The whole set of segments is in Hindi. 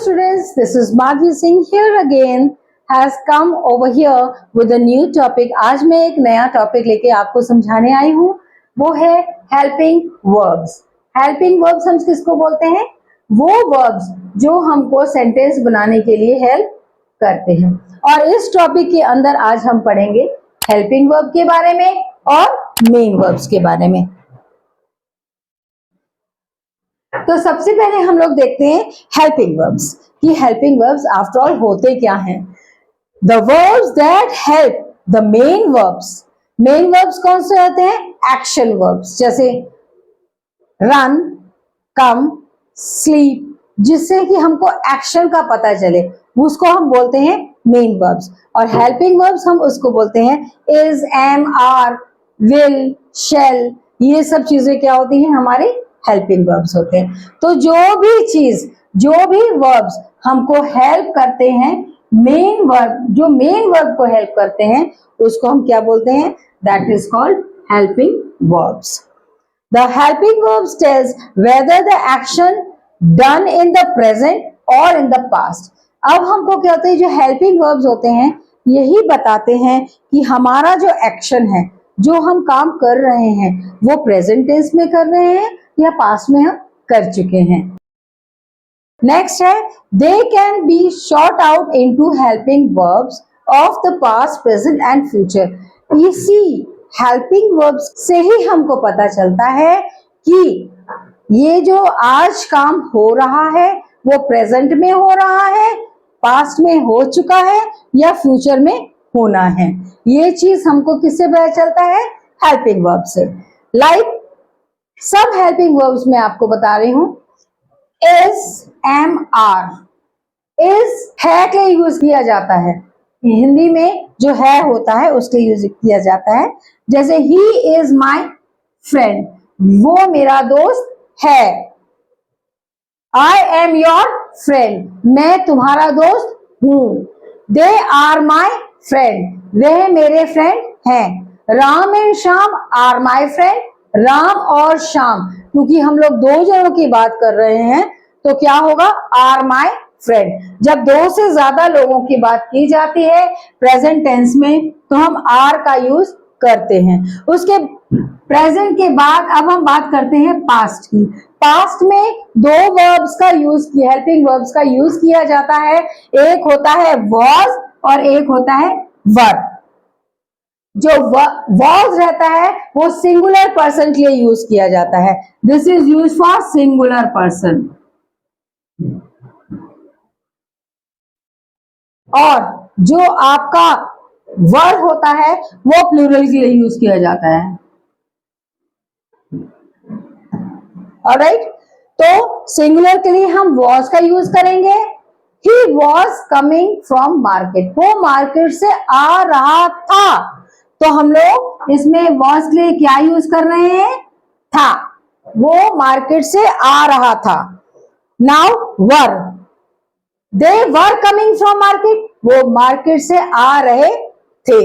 students, this is Maghi Singh here again has come over here with a new topic. आज मैं एक नया टॉपिक लेके आपको समझाने आई हूँ, वो है हेल्पिंग वर्ब्स। हेल्पिंग वर्ब्स हम किसको बोलते हैं? वो वर्ब्स जो हमको सेंटेंस बनाने के लिए हेल्प करते हैं। और इस टॉपिक के अंदर आज हम पढ़ेंगे हेल्पिंग वर्ब के बारे में और मेन वर्ब्स के बारे में। तो सबसे पहले हम लोग देखते हैं हेल्पिंग वर्ब्स कि हेल्पिंग वर्ब्स आफ्टर ऑल होते क्या हैं। The verbs that help the main verbs. Main verbs कौन से होते हैं? एक्शन वर्ब्स, जैसे रन, कम, स्लीप, जिससे कि हमको एक्शन का पता चले, उसको हम बोलते हैं मेन वर्ब्स। और हेल्पिंग वर्ब्स हम उसको बोलते हैं is, am, are, will, shall. ये सब चीजें क्या होती हैं? हमारे हेल्पिंग वर्ब्स होते हैं। तो जो भी वर्ब्स हमको हेल्प करते हैं, मेन वर्ब, जो मेन वर्ब को हेल्प करते हैं, उसको हम क्या बोलते हैं? That is called helping verbs. The helping verbs tells whether the action done in the present or in the past. अब हमको क्या होता है, जो हेल्पिंग वर्ब्स होते हैं यही बताते हैं कि हमारा जो एक्शन है, जो हम काम कर रहे हैं, वो प्रेजेंट टेंस में कर रहे हैं या पास्ट में हम कर चुके हैं। नेक्स्ट है they can be short out into helping verbs of the past, present and future. इसी हेल्पिंग वर्ब्स से ही हमको पता चलता है कि ये जो आज काम हो रहा है वो प्रेजेंट में हो रहा है, पास्ट में हो चुका है या फ्यूचर में होना है। ये चीज हमको किससे पता चलता है? हेल्पिंग वर्ब से। लाइक सब हेल्पिंग वर्ब्स में आपको बता रही हूं। Is, am, are. इज है के लिए यूज किया जाता है, हिंदी में जो है होता है उसके यूज किया जाता है। जैसे ही इज माई फ्रेंड, वो मेरा दोस्त है। आई एम योर फ्रेंड, मैं तुम्हारा दोस्त हूं। दे आर माई फ्रेंड, वे मेरे फ्रेंड हैं। Ram and Shyam are my friend, Ram और श्याम, क्योंकि हम लोग दो जनों की बात कर रहे हैं तो क्या होगा? Are my friend. जब दो से ज्यादा लोगों की बात की जाती है प्रेजेंट टेंस में तो हम आर का यूज करते हैं। उसके प्रेजेंट के बाद अब हम बात करते हैं पास्ट की। पास्ट में दो वर्ब्स का यूज किया, हेल्पिंग वर्ब्स का यूज किया जाता है। एक होता है वॉज और एक होता है वर। जो वॉज रहता है वो सिंगुलर पर्सन के लिए यूज किया जाता है। This is use for singular person. और जो आपका वर होता है वो प्लूरल के लिए यूज किया जाता है। ऑलराइट, तो सिंगुलर के लिए हम वॉज का यूज करेंगे। He was coming from market, वो मार्केट से आ रहा था। तो हम लोग इसमें वॉज के लिए क्या यूज कर रहे हैं? था। वो मार्केट से आ रहा था। Now were, they were coming from market, वो मार्केट से आ रहे थे।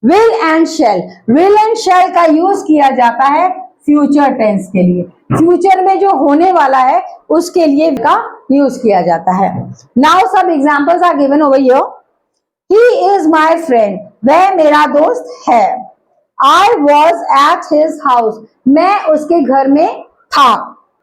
Will and shall, will and shall का यूज किया जाता है फ्यूचर टेंस के लिए। फ्यूचर में जो होने वाला है उसके लिए का यूज किया जाता है। Now some examples are given over here. He is my friend, वह मेरा दोस्त है। I was at his house, मैं उसके घर में था।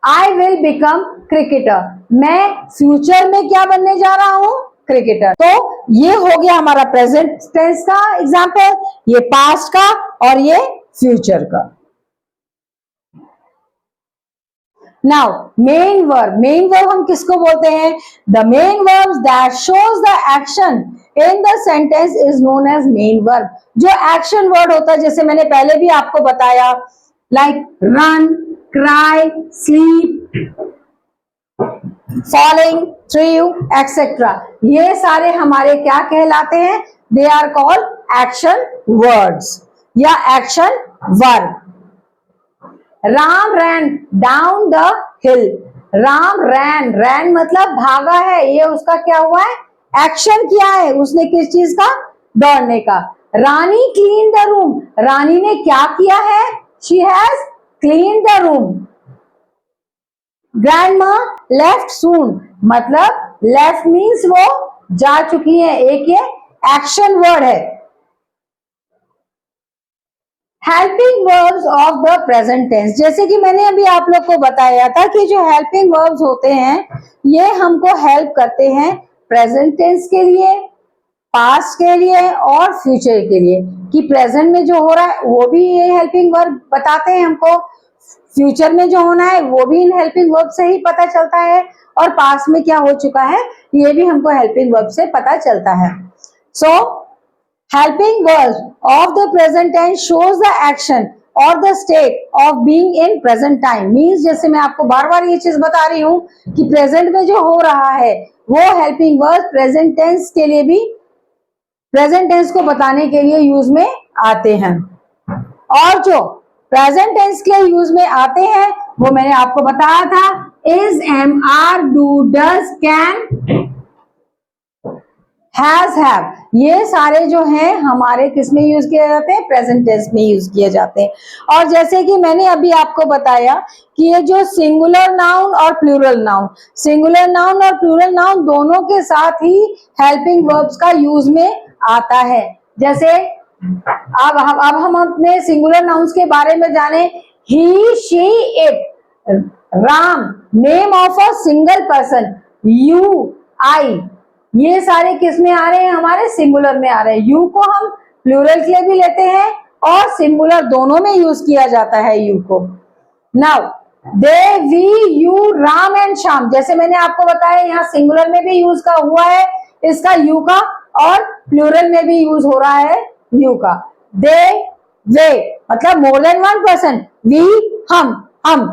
आई विल बिकम क्रिकेटर, मैं फ्यूचर में क्या बनने जा रहा हूं? क्रिकेटर। तो ये हो गया हमारा प्रेजेंट टेंस का एग्जांपल, ये पास्ट का और ये फ्यूचर का। Now main verb, main verb हम किसको बोलते हैं? The main verbs that shows the action in the sentence is known as main verb. जो एक्शन वर्ड होता है, जैसे मैंने पहले भी आपको बताया, like run, cry, sleep, falling, through, etcetera, ये सारे हमारे क्या कहलाते हैं? They are called action words या action verb. Ram ran down the hill, Ram ran, ran मतलब भागा है, ये उसका क्या हुआ है? एक्शन किया है उसने, किस चीज का? दौड़ने का। Rani clean the room, Rani ने क्या किया है? She has clean the room. Grandma left soon, मतलब लेफ्ट मीन्स वो जा चुकी है, एक ये एक्शन वर्ड है। Helping verbs of the present tense, जैसे कि मैंने अभी आप लोग को बताया था कि जो हेल्पिंग वर्ब्स होते हैं ये हमको हेल्प करते हैं प्रेजेंट टेंस के लिए, पास्ट के लिए और फ्यूचर के लिए, कि प्रेजेंट में जो हो रहा है वो भी ये हेल्पिंग वर्ब बताते हैं हमको, फ्यूचर में जो होना है वो भी इन हेल्पिंग वर्ब से ही पता चलता है, और पास्ट में क्या हो चुका है ये भी हमको हेल्पिंग वर्ब से पता चलता है। सो helping verbs of the present tense shows the action or the state of being in present time, means जैसे मैं आपको बार बार ये चीज बता रही हूँ कि प्रेजेंट में जो हो रहा है वो हेल्पिंग वर्ब प्रेजेंट टेंस के लिए भी, प्रेजेंट टेंस को बताने के लिए यूज में आते हैं, और जो प्रेजेंट टेंस के यूज में आते हैं वो मैंने आपको बताया था, is, am, are, do, does, can, has, have, ये सारे जो हैं हमारे किस में यूज किए जाते हैं, प्रेजेंट टेंस में यूज किए जाते हैं। और जैसे कि मैंने अभी आपको बताया कि ये जो सिंगुलर नाउन और प्लूरल नाउन, सिंगुलर नाउन और प्लूरल नाउन दोनों के साथ ही हेल्पिंग वर्ब्स का यूज में आता है। जैसे अब हम अपने सिंगुलर नाउन्स के बारे में जाने, he, she, it, Ram, name of a single person, you, I, ये सारे किस में आ रहे हैं, हमारे सिंगुलर में आ रहे हैं। यू को हम प्लूरल के लिए भी लेते हैं और सिंगुलर दोनों में यूज किया जाता है यू को। Now they, we, you, Ram and Shyam, जैसे मैंने आपको बताया यहाँ सिंगुलर में भी यूज का हुआ है इसका यू का, और प्लूरल में भी यूज हो रहा है यू का। दे, वे, मतलब more than one person, we, हम,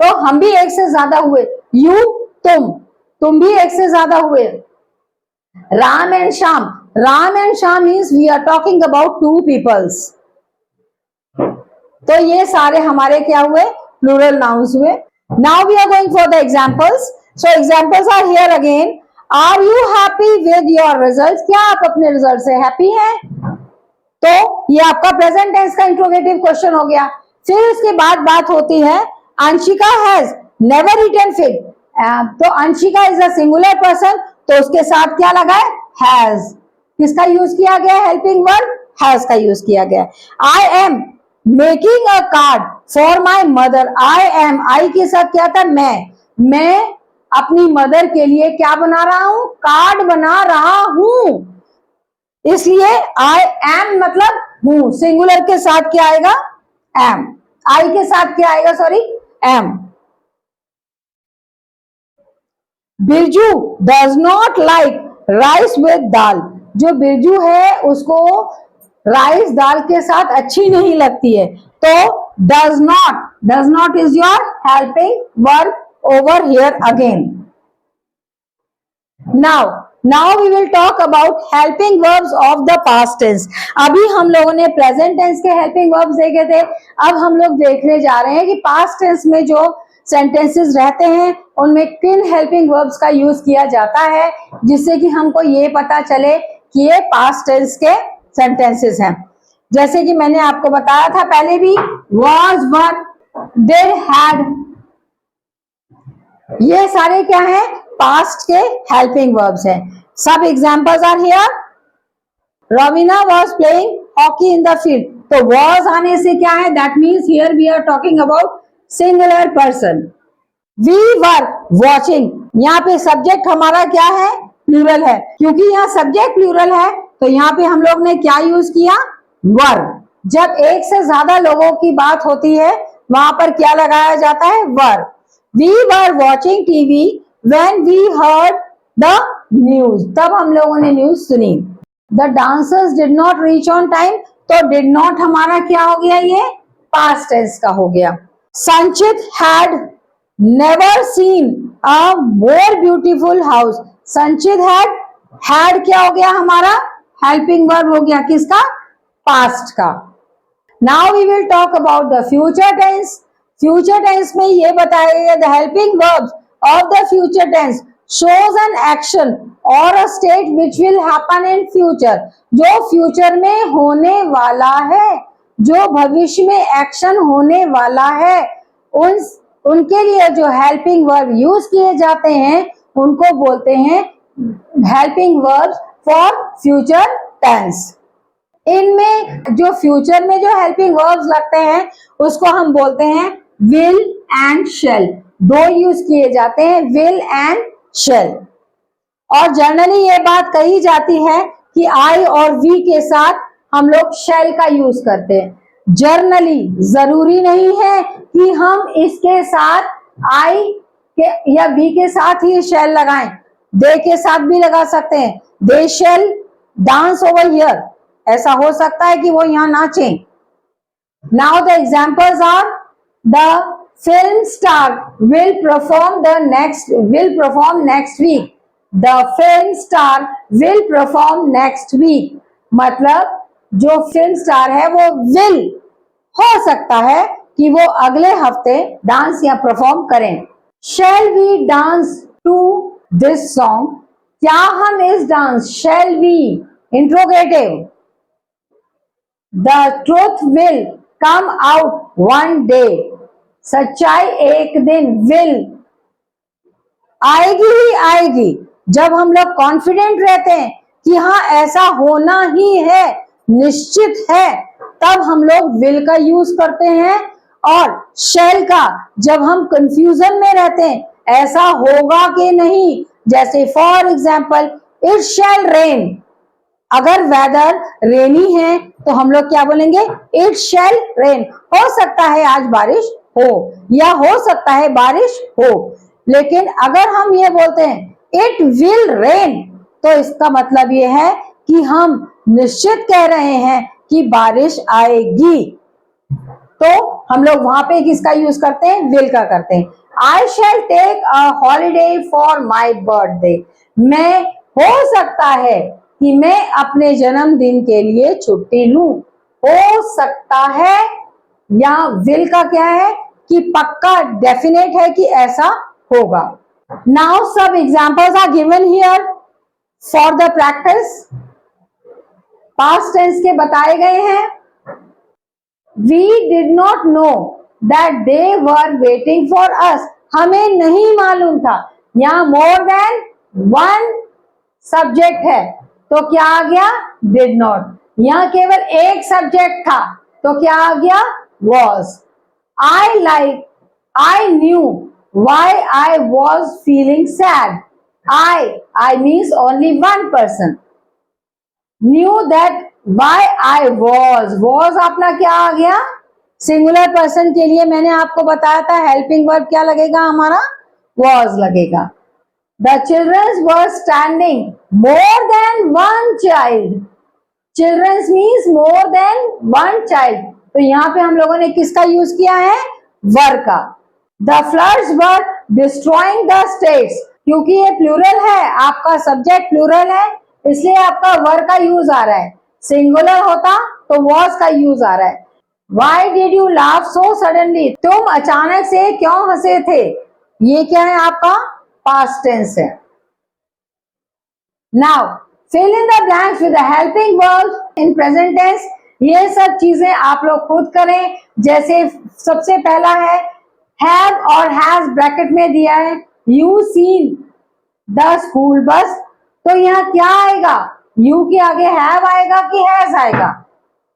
तो हम भी एक से ज्यादा हुए, यू, तुम भी एक से ज्यादा हुए। Ram and Shyam means we are talking about two peoples. तो ये सारे हमारे क्या हुए, प्लूरल नाउन्स हुए। Now we are going for the examples. So examples are here again. Are you happy with your results, क्या आप अपने रिजल्ट से हैप्पी हैं? तो ये आपका प्रेजेंट टेंस का इंट्रोगेटिव क्वेश्चन हो गया। फिर उसके बाद बात होती है, Anshika has never eaten fig, तो Anshika is a singular person, तो उसके साथ क्या लगा है, हैज, किसका यूज किया गया, हेल्पिंग वर्ब हैज का यूज किया गया। I am making a card for my mother, I am, I के साथ क्या था, मैं अपनी मदर के लिए क्या बना रहा हूं, कार्ड बना रहा हूं, इसलिए आई एम मतलब हूं, सिंगुलर के साथ क्या आएगा, एम, आई के साथ क्या आएगा, sorry, am. Birju does not like rice with dal, जो बिरजू है उसको राइस दाल के साथ अच्छी नहीं लगती है, तो does not is your helping verb over here again. Now we will talk about helping verbs of the past tense. अभी हम लोगों ने प्रेजेंट टेंस के हेल्पिंग वर्ब्स देखे थे, अब हम लोग देखने जा रहे हैं कि पास्ट टेंस में जो सेंटेंसेस रहते हैं उनमें किन हेल्पिंग वर्ब्स का यूज किया जाता है, जिससे कि हमको ये पता चले कि ये पास्ट टेंस के सेंटेंसेस हैं। जैसे कि मैंने आपको बताया था पहले भी, was, were, did, had, ये सारे क्या हैं, पास्ट के हेल्पिंग वर्ब्स हैं। Some examples are here. Raveena was playing hockey in the field, तो वाज आने से क्या है, that means here we are talking about singular person. We were watching, यहाँ पे सब्जेक्ट हमारा क्या है, प्लूरल है, क्योंकि यहाँ सब्जेक्ट प्लूरल है तो यहाँ पे हम लोग ने क्या यूज किया, वर। जब एक से ज्यादा लोगों की बात होती है वहां पर क्या लगाया जाता है, were. We were watching TV when we heard the news, तब हम लोगों ने न्यूज सुनी। The dancers did not reach on time, तो डिड नॉट हमारा क्या हो गया, ये पास्ट टेंस का हो गया। संचित had never seen a more beautiful house, संचित हैड क्या हो गया हमारा, हेल्पिंग वर्ब हो गया, किसका, पास्ट का। Now we will talk about the future tense. Future tense में ये बताया गया, the helping verbs of the future tense shows an action or a state which will happen in future, जो फ्यूचर में होने वाला है, जो भविष्य में एक्शन होने वाला है, उनके लिए जो हेल्पिंग वर्ब यूज किए जाते हैं उनको बोलते हैं helping verb for future tense. इनमें जो फ्यूचर में जो हेल्पिंग वर्ब्स लगते हैं उसको हम बोलते हैं विल एंड शेल। दो यूज किए जाते हैं, विल एंड शेल। और जनरली ये बात कही जाती है कि आई और वी के साथ हम लोग शेल का यूज करते हैं। जनरली जरूरी नहीं है कि हम इसके साथ आई के या वी के साथ ही शेल लगाएं, दे के साथ भी लगा सकते हैं। They shall dance over here, ऐसा हो सकता है कि वो यहाँ नाचें। Now the examples are the film star will perform next week. The film star will perform next week. मतलब जो फिल्म स्टार है वो will हो सकता है कि वो अगले हफ्ते डांस या परफॉर्म करें। Shall we dance to this song? क्या हम इस dance shall we interrogative. The truth will come out one day. सच्चाई एक दिन will आएगी ही आएगी। जब हम लोग कॉन्फिडेंट रहते हैं कि हाँ ऐसा होना ही है, निश्चित है, तब हम लोग will का यूज करते हैं। और shall का जब हम कंफ्यूजन में रहते हैं, ऐसा होगा कि नहीं, जैसे for example it shall rain. अगर वेदर रेनी है तो हम लोग क्या बोलेंगे, इट शैल रेन। हो सकता है आज बारिश हो या हो सकता है बारिश हो। लेकिन अगर हम ये बोलते हैं इट विल रेन तो इसका मतलब ये है कि हम निश्चित कह रहे हैं कि बारिश आएगी। तो हम लोग वहां पे किसका यूज करते हैं, विल का करते हैं। I shall take a holiday for my birthday. मैं हो सकता है कि मैं अपने जन्मदिन के लिए छुट्टी लूं। हो सकता है या विल का क्या है कि पक्का डेफिनेट है कि ऐसा होगा। Now some examples are given here for the practice. Past tense के बताए गए हैं। We did not know that they were waiting for us. हमें नहीं मालूम था। यहाँ more than one सब्जेक्ट है तो क्या आ गया, did not। यहाँ केवल एक सब्जेक्ट था तो क्या आ गया, was। I knew why I was feeling sad. I means only one person knew that why I was अपना क्या आ गया, सिंगुलर पर्सन के लिए मैंने आपको बताया था हेल्पिंग वर्ब क्या लगेगा हमारा, was लगेगा। The children were standing more than one child. Children means more than one child। तो यहाँ पे हम लोगों ने किसका यूज किया है, वर का। The floods were destroying the states। क्योंकि ये प्लूरल है, आपका सब्जेक्ट प्लूरल है, इसलिए आपका वर का यूज आ रहा है। सिंगुलर होता तो was का यूज आ रहा है। Why did you laugh so suddenly? तुम अचानक से क्यों हंसे थे, ये क्या है आपका पास्ट टेंस है। Now fill in the blanks with the helping verbs in present tense। ये सब चीजें आप लोग खुद करें। जैसे सबसे पहला है have और has ब्रैकेट में दिया है। You seen the school bus, तो यहाँ क्या आएगा, you के आगे have आएगा कि has आएगा।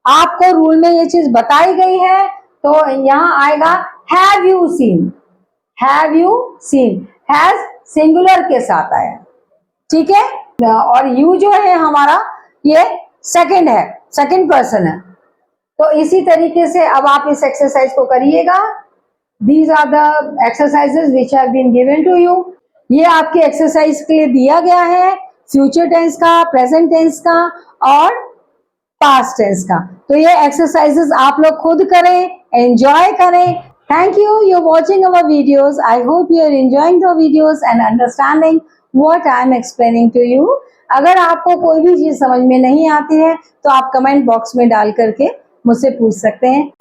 आपको रूल में ये चीज बताई गई है तो यहाँ आएगा have you seen। have you seen has singular के साथ आया, ठीक है। और यू जो है हमारा ये सेकंड है, सेकंड पर्सन है। तो इसी तरीके से अब आप इस एक्सरसाइज को करिएगा। These are the exercises which have been given to you. ये आपके एक्सरसाइज के लिए दिया गया है, फ्यूचर टेंस का, प्रेजेंट टेंस का और पास्ट टेंस का। तो ये एक्सरसाइजेस आप लोग खुद करें, एंजॉय करें। Thank you. You're watching our videos. I hope you're enjoying the videos and understanding what I'm explaining to you. अगर आपको कोई भी चीज समझ में नहीं आती है तो आप कमेंट बॉक्स में डाल करके मुझसे पूछ सकते हैं।